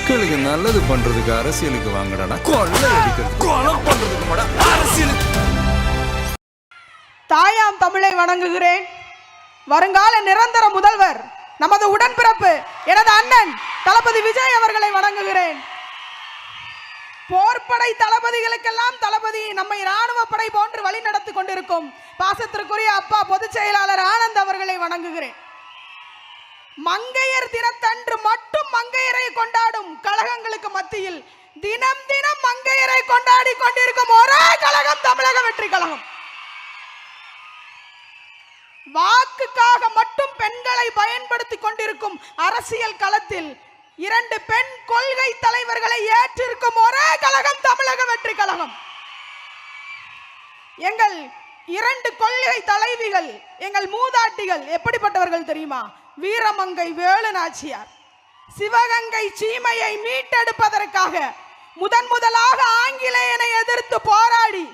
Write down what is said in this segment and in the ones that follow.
மக்களுக்கு நல்லது பண்றதுக்கு அரசியலுக்கு வாங்கடா, கொள்ளை அடிக்கிறது கொலை பண்றதுக்கு மாடா அரசியலுக்கு. தாயாம் தமிழை வணங்குகிறேன். வருங்கால நிரந்தர முதல்வர் நமது உடன்பிறப்பு எனது அண்ணன் தளபதி விஜய் அவர்களை வணங்குகிறேன். போர்படை தளபதிகளுக்கெல்லாம் தளபதி நம்மை ராணுவ படை போன்று வழி நடத்தி கொண்டிருக்கும் பாசத்திற்குரிய அப்பா பொதுச் செயலாளர் ஆனந்த் அவர்களை வணங்குகிறேன். மங்கையர் தினத்தன்று மட்டும் மங்கையரை கொண்டாடும் கழகங்களுக்கு மத்தியில் தினம் தினம் மங்கையரை கொண்டாடி கொண்டிருக்கும் ஒரே கழகம் தமிழக வெற்றி கழகம். வாக்குக்காக மட்டும் பெண்களை பயன்படுத்திக் கொண்டிருக்கும் அரசியல் களத்தில் 2 பெண் கொள்கை தலைவர்களை ஏற்றிருக்கும் ஒரே கழகம் தமிழக வெற்றி கழகம். எங்கள் 2 கொள்கை தலைவிகள், எங்கள் மூதாட்டிகள் எப்படிப்பட்டவர்கள் தெரியுமா? வீரமங்கை வேலு நாச்சியார் சிவகங்கை சீமையை மீட்டெடுப்பதற்காக முதலாக ஆங்கிலேயனை எதிர்த்து போராடி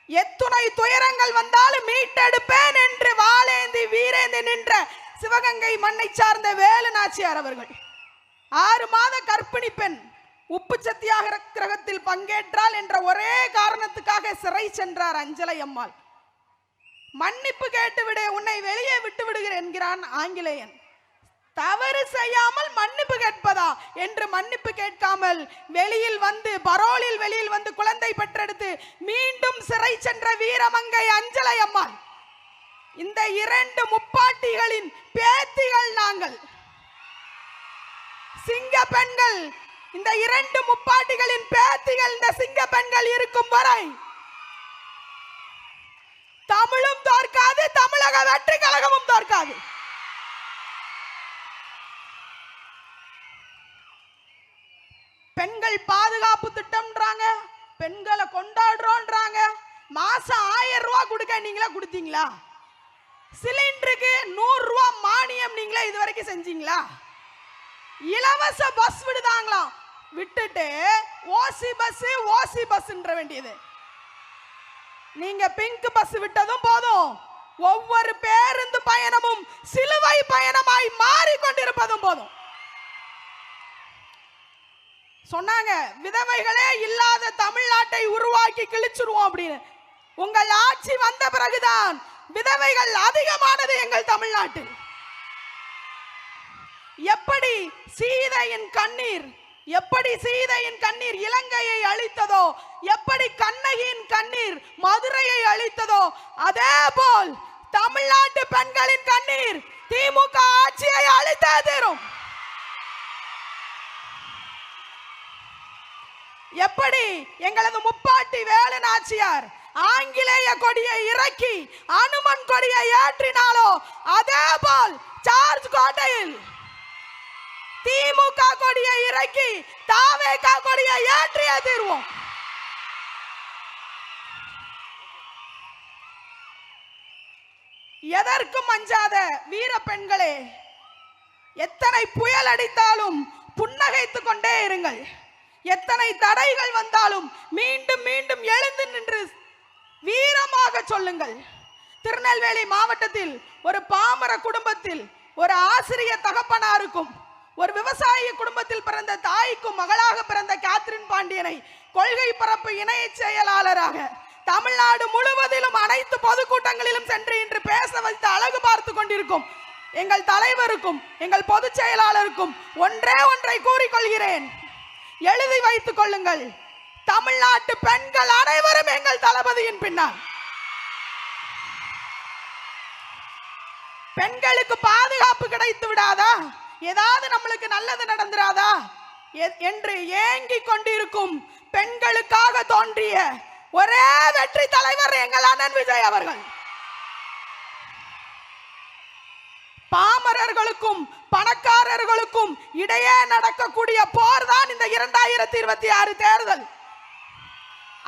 எத்துணை துயரங்கள் வந்தாலும் மீட்டெடுப்பேன் என்று வாளேந்தி வீரேந்தி நின்ற சிவகங்கை மண்ணை சார்ந்த வேலு நாச்சியார் அவர்கள் 6 மாத கர்ப்பிணி பெண் உப்பு சத்தியாகிரகத்தில் பங்கேற்றால் என்ற ஒரே காரணத்துக்காக சிறை சென்றார் அஞ்சலை அம்மாள். மன்னிப்பு கேட்டுவிடு, உன்னை வெளியே விட்டு விடுகிறேன் என்கிறான் ஆங்கிலேயன். தவறு செய்யாமல் மன்னிப்பு கேட்பதா என்று மன்னிப்பு கேட்காமல் வெளியில் வந்து பரோலில் வெளியில் வந்து குழந்தை பெற்றெடுத்து மீண்டும் சிறை சென்ற வீரமங்கை அஞ்சலை அம்மாள். இந்த 2 முப்பாட்டிகளின் பேத்திகள் நாங்கள், சிங்க பெண்கள். இந்த 2 முப்பாட்டிகளின் பேத்திகள் இந்த சிங்க பெண்கள் இருக்கும் வரை தமிழும் தோற்காது, தமிழக வெற்றி கழகமும் தோற்காது. பெண்கள் பாதுகாப்பு திட்டம்ன்றாங்க, பெண்களை கொண்டாடுறோன்றாங்க. மாசம் 1000 ரூபாய் கொடுக்க நீங்களா கொடுத்தீங்களா? சிலிண்டருக்கு 100 ரூபாய் மானியம் நீங்களே இதுவரைக்கும் செஞ்சீங்களா? இலவச பஸ் விடுதாங்களாம், விட்டுட்டு ஓசி பஸ்ன்ற வேண்டியது. நீங்க பிங்க் பஸ் விட்டதும் போதும், ஒவ்வொரு பேருந்து பயணமும் சிலுவை பயணமாய் மாறிக்கொண்டிருப்பதும் போதும். சொன்னாங்க விதவைகளே இல்லாத தமிழ்நாட்டை உருவாக்கி கிழிச்சிருவோம் அப்படின்னு. உங்கள் ஆட்சி வந்த பிறகுதான் விதவைகள் அதிகமானது எங்கள் தமிழ்நாட்டில். எப்படி சீதையின் கண்ணீர் இலங்கையை அழித்ததோ, எப்படி கண்ணகியின் கண்ணீர் மதுரையை அழித்ததோ, அதே போல் தமிழ்நாட்டு பெண்களின் கண்ணீர் திமுக ஆட்சியை அழித்தே தீரும். எப்படி எங்களது முப்பாட்டி வேலு நாச்சியார் ஆங்கிலேய கொடியை இறக்கி அனுமன் கொடியை ஏற்றினாலோ, அதே போல் சார்ஜ் கோட்டையில் திமுக கொடியை இறக்கி தாவேக கொடியை ஏற்றியே தீர்வோம். எதற்கும் அஞ்சாத வீர பெண்களே, எத்தனை புயல் அடித்தாலும் புன்னகைத்துக் கொண்டே இருங்கள். எத்தனை தடைகள் வந்தாலும் மீண்டும் மீண்டும் எழுந்து நின்று வீரமாக சொல்லுங்கள். திருநெல்வேலி மாவட்டத்தில் ஒரு பாமர குடும்பத்தில் ஒரு ஆசிரியர் தகப்பனாருக்கும் ஒரு விவசாய குடும்பத்தில் பிறந்த தாய்க்கும் மகளாக பிறந்த கேத்ரின் பாண்டியனை கொள்கை பரப்பு இணைய செயலாளராக தமிழ்நாடு முழுவதிலும் அனைத்து பொதுக்கூட்டங்களிலும் சென்று இன்று பேச வைத்து அழகு பார்த்து கொண்டிருக்கும் எங்கள் தலைவருக்கும் எங்கள் பொதுச் செயலாளருக்கும் ஒன்றை கூறிக்கொள்கிறேன், எழுதி வைத்துக் கொள்ளுங்கள். தமிழ்நாட்டு பெண்கள் அனைவரும் எங்கள் தளபதியின் பின்னால். பெண்களுக்கு பாதுகாப்பு கிடைத்து விடாதா, ஏதாவது நம்மளுக்கு நல்லது நடந்துராதா என்று ஏங்கிக் கொண்டிருக்கும் பெண்களுக்காக தோன்றிய ஒரே வெற்றி தலைவர் எங்கள் அண்ணன் விஜய் அவர்கள். பாமரர்களுக்கும் பணக்காரர்களுக்கும் இடையே நடக்கக்கூடிய போர் தான் இந்த 2026 தேர்தல்.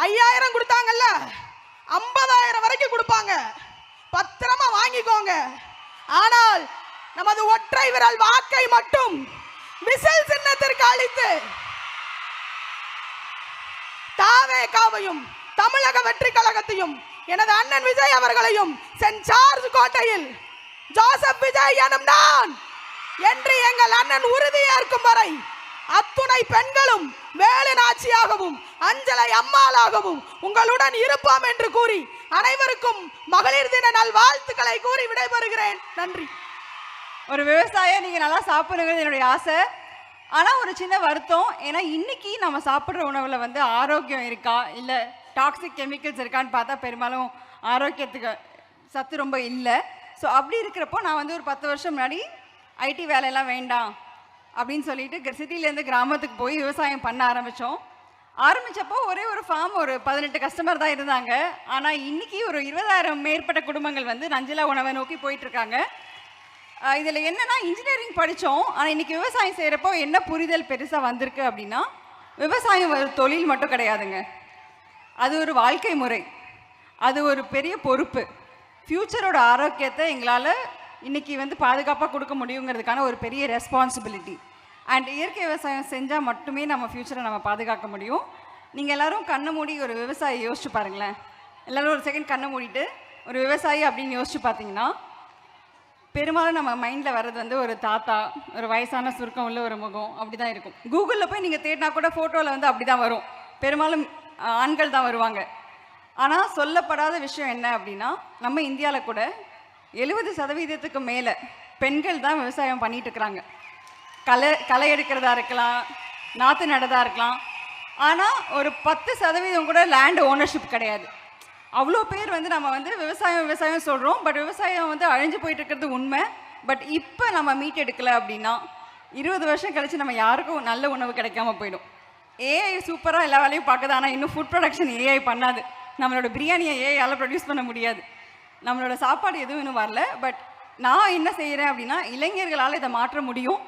5000 கொடுத்தாங்கல்ல, 50000 வரைக்கும் கொடுப்பாங்க, பத்திரமா வாங்கிக்கோங்க. ஆனால் நமது ஒற்றை விரல் வாக்கை மட்டும் விசில் சின்னத்திற்கு அளித்து தாவேகாவையும் தமிழக வெற்றி கழகத்தையும் எனது அண்ணன் விஜய் அவர்களையும் சென்ட் ஜார்ஜ் கோட்டையில் ஜோசப் விஜய் எனும் நான் என்று எங்கள் அண்ணன் உறுதியேற்கும் வரை அத்துணை பெண்களும் வேலு நாச்சியாகவும் அஞ்சலை அம்மாளாகவும் உங்களுடன் இருப்போம் என்று கூறி அனைவருக்கும் மகளிர் தின நல்வாழ்த்துக்களை கூறி விடைபெறுகிறேன். நன்றி. ஒரு விவசாயம் நீங்க நல்லா சாப்பிடுங்கிறது என்னுடைய ஆசை. ஆனா ஒரு சின்ன வருத்தம், ஏன்னா இன்னைக்கு நம்ம சாப்பிட்ற உணவுல வந்து ஆரோக்கியம் இருக்கா இல்ல டாக்ஸிக் கெமிக்கல்ஸ் இருக்கான்னு பார்த்தா பெரும்பாலும் ஆரோக்கியத்துக்கு சத்து ரொம்ப இல்லை. ஸோ அப்படி இருக்கிறப்போ நான் வந்து ஒரு 10 வருஷம் முன்னாடி ஐடி வேலையெல்லாம் வேண்டாம் அப்படின்னு சொல்லிட்டு சிட்டிலேருந்து கிராமத்துக்கு போய் விவசாயம் பண்ண ஆரம்பித்தப்போ ஒரே ஒரு ஃபார்ம் ஒரு 18 கஸ்டமர் தான் இருந்தாங்க. ஆனால் இன்னைக்கு ஒரு 20,000 மேற்பட்ட குடும்பங்கள் வந்து நஞ்சிலா உணவை நோக்கி போயிட்டுருக்காங்க. இதில் என்னென்னா இன்ஜினியரிங் படித்தோம், ஆனால் இன்றைக்கி விவசாயம் செய்கிறப்போ என்ன புரிதல் பெருசாக வந்திருக்கு அப்படின்னா, விவசாயம் ஒரு தொழில் மட்டும் கிடையாதுங்க, அது ஒரு வாழ்க்கை முறை, அது ஒரு பெரிய பொறுப்பு. ஃப்யூச்சரோட ஆரோக்கியத்தை எங்களால் இன்றைக்கி வந்து பாதுகாப்பாக கொடுக்க முடியுங்கிறதுக்கான ஒரு பெரிய ரெஸ்பான்சிபிலிட்டி. அண்ட் இயற்கை விவசாயம் செஞ்சால் மட்டுமே நம்ம ஃப்யூச்சரை நம்ம பாதுகாக்க முடியும். நீங்கள் எல்லோரும் கண்ணை மூடி ஒரு விவசாயி யோசிச்சு பாருங்களேன். எல்லோரும் ஒரு செகண்ட் கண்ணை மூடிட்டு ஒரு விவசாயி அப்படின்னு யோசிச்சு பார்த்தீங்கன்னா, பெரும்பாலும் நம்ம மைண்டில் வர்றது வந்து ஒரு தாத்தா, ஒரு வயசான சுருக்கம் உள்ள ஒரு முகம் அப்படி தான் இருக்கும். கூகுளில் போய் நீங்கள் தேடினா கூட ஃபோட்டோவில் வந்து அப்படி தான் வரும். பெரும்பாலும் ஆண்கள் தான் வருவாங்க. ஆனால் சொல்லப்படாத விஷயம் என்ன அப்படின்னா, நம்ம இந்தியாவில் கூட 70% மேலே பெண்கள் தான் விவசாயம் பண்ணிட்டு இருக்கிறாங்க. களை எடுக்கிறதா இருக்கலாம், நாற்று நடதா இருக்கலாம். ஆனால் ஒரு 10% கூட லேண்ட் ஓனர்ஷிப் கிடையாது. அவ்வளோ பேர் வந்து நம்ம வந்து விவசாயம் சொல்கிறோம், பட் விவசாயம் வந்து அழிஞ்சு போயிட்டு இருக்கிறது உண்மை. பட் இப்போ நம்ம மீட் எடுக்கலை அப்படின்னா 20 வருஷம் கழித்து நம்ம யாருக்கும் நல்ல உணவு கிடைக்காம போயிடும். ஏஐ சூப்பராக எல்லா வேலையும் பார்க்குது, ஆனால் இன்னும் ஃபுட் ப்ரொடக்ஷன் ஏஐ பண்ணாது. நம்மளோட பிரியாணியை ஏஐயால் ப்ரொடியூஸ் பண்ண முடியாது. நம்மளோட சாப்பாடு எதுவும் இன்னும் வரல. பட் நான் என்ன செய்கிறேன் அப்படின்னா, இளைஞர்களால் இதை மாற்ற முடியும்.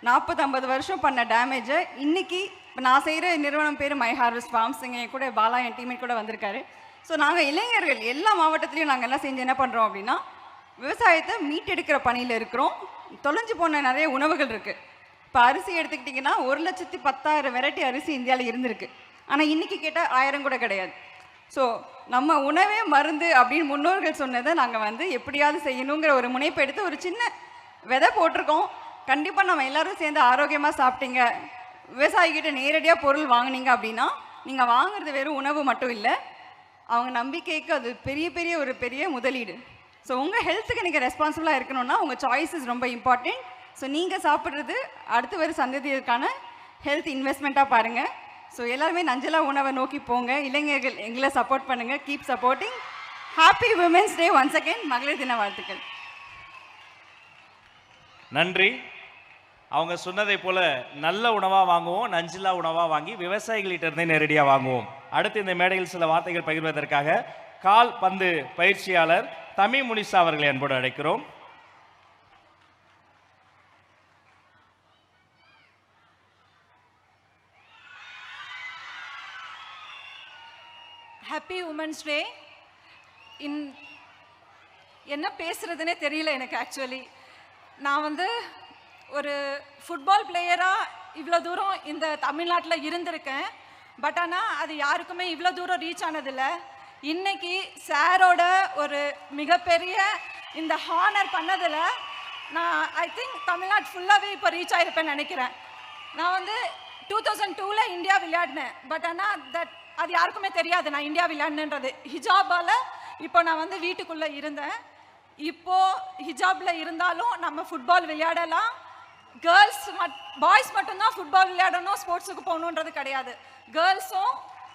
40-50 வருஷம் பண்ண டேமேஜை இன்றைக்கி இப்போ நான் செய்கிற நிறுவனம் பேர் மை ஹார்வெஸ்ட் ஃபார்ம்ஸ். இங்கே கூட பாலா என் டீமேட் கூட வந்திருக்காரு. ஸோ நாங்கள் இளைஞர்கள் எல்லா மாவட்டத்துலேயும் நாங்கள் எல்லாம் செஞ்சு என்ன பண்ணுறோம் அப்படின்னா, விவசாயத்தை மீட்டெடுக்கிற பணியில் இருக்கிறோம். தொலைஞ்சு போன நிறைய உணவுகள் இருக்குது. இப்போ அரிசி எடுத்துக்கிட்டிங்கன்னா 1,10,000 வெரைட்டி அரிசி இந்தியாவில் இருந்திருக்கு. ஆனால் இன்றைக்கி கேட்டால் 1000 கூட கிடையாது. ஸோ நம்ம உணவே மருந்து அப்படின்னு முன்னோர்கள் சொன்னதை நாங்கள் வந்து எப்படியாவது செய்யணுங்கிற ஒரு முனைப்பு எடுத்து ஒரு சின்ன விதை போட்டிருக்கோம். கண்டிப்பாக நம்ம எல்லோரும் சேர்ந்து ஆரோக்கியமாக சாப்பிட்டீங்க, விவசாயிக்கிட்ட நேரடியாக பொருள் வாங்கினீங்க அப்படின்னா, நீங்கள் வாங்குறது வெறும் உணவு மட்டும் இல்லை, அவங்க நம்பிக்கைக்கு அது பெரிய முதலீடு. ஸோ உங்கள் ஹெல்த்துக்கு நீங்கள் ரெஸ்பான்சிபிளாக இருக்கணும்னா உங்கள் சாய்ஸஸ் ரொம்ப இம்பார்ட்டண்ட். ஸோ நீங்கள் சாப்பிட்றது அடுத்து வர சந்ததியருக்கான ஹெல்த் இன்வெஸ்ட்மெண்ட்டாக பாருங்கள். ஸோ எல்லாருமே நஞ்சலா உணவை நோக்கி போங்க. இளைஞர்கள் எங்களை சப்போர்ட் பண்ணுங்கள். Keep supporting. Happy women's day once again. மகளிர் தின வாழ்த்துக்கள். நன்றி. அவங்க சொன்னதை போல நல்ல உணவாக வாங்குவோம், நஞ்சில்லா உணவாக வாங்கி விவசாயிகள்கிட்ட இருந்தே நேரடியாக வாங்குவோம். அடுத்து இந்த மேடையில் சில வார்த்தைகள் பகிர்வதற்காக கால் பந்து பயிற்சியாளர் தமிழ் முனிசா அவர்களை அன்போடு அழைக்கிறோம். Happy women's day. என்ன பேசுறதுனே தெரியல எனக்கு. ஆக்சுவலி நான் வந்து ஒரு ஃபுட்பால் பிளேயராக இவ்வளோ தூரம் இந்த தமிழ்நாட்டில் இருந்திருக்கேன். பட் ஆனால் அது யாருக்குமே இவ்வளோ தூரம் ரீச் ஆனதில்லை. இன்னைக்கு சாரோட ஒரு மிகப்பெரிய இந்த ஹானர் பண்ணதில் நான் ஐ திங்க் தமிழ்நாடு ஃபுல்லாகவே இப்போ ரீச் ஆகிருப்பேன்னு நினைக்கிறேன். நான் வந்து 2002 இந்தியா விளையாடினேன். பட் ஆனால் அது யாருக்குமே தெரியாது நான் இந்தியா விளையாடினேன்றது. ஹிஜாபால் இப்போ நான் வந்து வீட்டுக்குள்ளே இருந்தேன். இப்போது ஹிஜாபில் இருந்தாலும் நம்ம ஃபுட்பால் விளையாடலாம். பாய்ஸ் மட்டும்தான் ஃபுட்பால் விளையாடணும், ஸ்போர்ட்ஸுக்கு போகணுன்றது கிடையாது. கேர்ள்ஸும்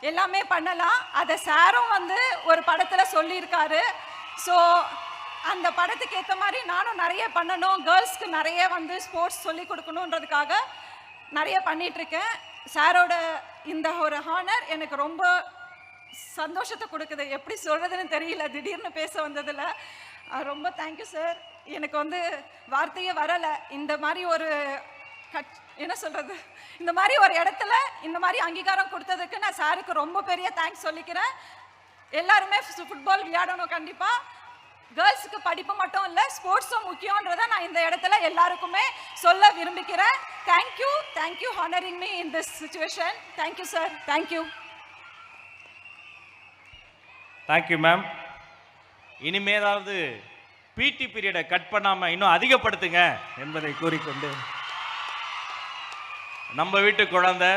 எல்லாமே பண்ணலாம். அதை சாரும் வந்து ஒரு படத்தில் சொல்லியிருக்காரு. ஸோ அந்த படத்துக்கு ஏற்ற மாதிரி நானும் நிறைய பண்ணணும், கேர்ள்ஸ்க்கு நிறைய வந்து ஸ்போர்ட்ஸ் சொல்லி கொடுக்கணுன்றதுக்காக நிறைய பண்ணிகிட்ருக்கேன். சாரோட இந்த ஒரு ஹானர் எனக்கு ரொம்ப சந்தோஷத்தை கொடுக்குது. எப்படி சொல்கிறதுன்னு தெரியல, திடீர்னு பேச வந்ததில் ரொம்ப தேங்க்யூ சார். எனக்கு வந்து வார்த்தையே வரலை. இந்த மாதிரி ஒரு என்ன சொல்கிறது, இந்த மாதிரி ஒரு இடத்துல இந்த மாதிரி அங்கீகாரம் கொடுத்ததுக்கு நான் சாருக்கு ரொம்ப பெரிய தேங்க்ஸ் சொல்லிக்கிறேன். எல்லாருமே ஃபுட்பால் விளையாடணும். கண்டிப்பாக கேர்ள்ஸுக்கு படிப்பு மட்டும் இல்லை, ஸ்போர்ட்ஸும் முக்கியன்றதை நான் இந்த இடத்துல எல்லாருக்குமே சொல்ல விரும்பிக்கிறேன். Thank you honouring me in this situation. Thank you sir. Thank you ma'am. இனிமேதாவது பிடி பீரியடை கட் பண்ணாமல் இன்னும் அதிகப்படுத்துங்க என்பதை கூறிக்கொண்டு நம்ம வீட்டு குழந்தை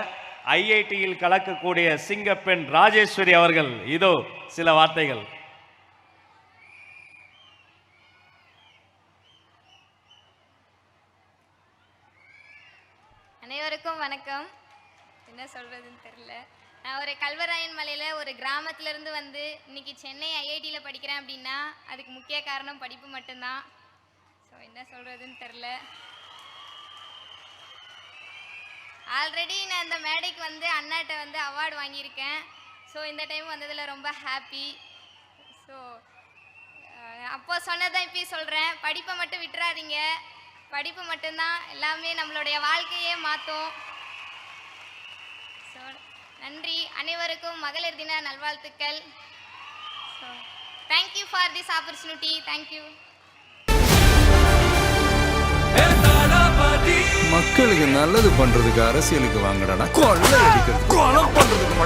ஐஐடியில் கலக்கக்கூடிய சிங்கப்பெண் ராஜேஸ்வரி அவர்கள் இதோ சில வார்த்தைகள். அனைவருக்கும் வணக்கம். என்ன சொல்றதுன்னு தெரியல. நான் ஒரு கல்வராயன் மலையில ஒரு கிராமத்துல இருந்து வந்து இன்னைக்கு சென்னை ஐஐடியில் படிக்கிறேன் அப்படின்னா அதுக்கு முக்கிய காரணம் படிப்பு மட்டும்தான். ஸோ என்ன சொல்றதுன்னு தெரியல. ஆல்ரெடி நான் இந்த மேடைக்கு வந்து அண்ணாட்ட வந்து அவார்டு வாங்கியிருக்கேன். ஸோ இந்த டைம் வந்ததில் ரொம்ப ஹாப்பி. ஸோ அப்போ சொன்னதான் இப்பயும் சொல்கிறேன், படிப்பை மட்டும் விட்டுறாதீங்க. படிப்பு மட்டும்தான் எல்லாமே நம்மளுடைய வாழ்க்கையே மாற்றும். ஸோ நன்றி. அனைவருக்கும் மகளிர் தின நல்வாழ்த்துக்கள். So thank you for this opportunity. Thank you. மக்களுக்கு நல்லது பண்றதுக்கு அரசியலுக்கு வாங்கடா, கொள்ளை அடிக்கிறது கொலை பண்றதுக்கு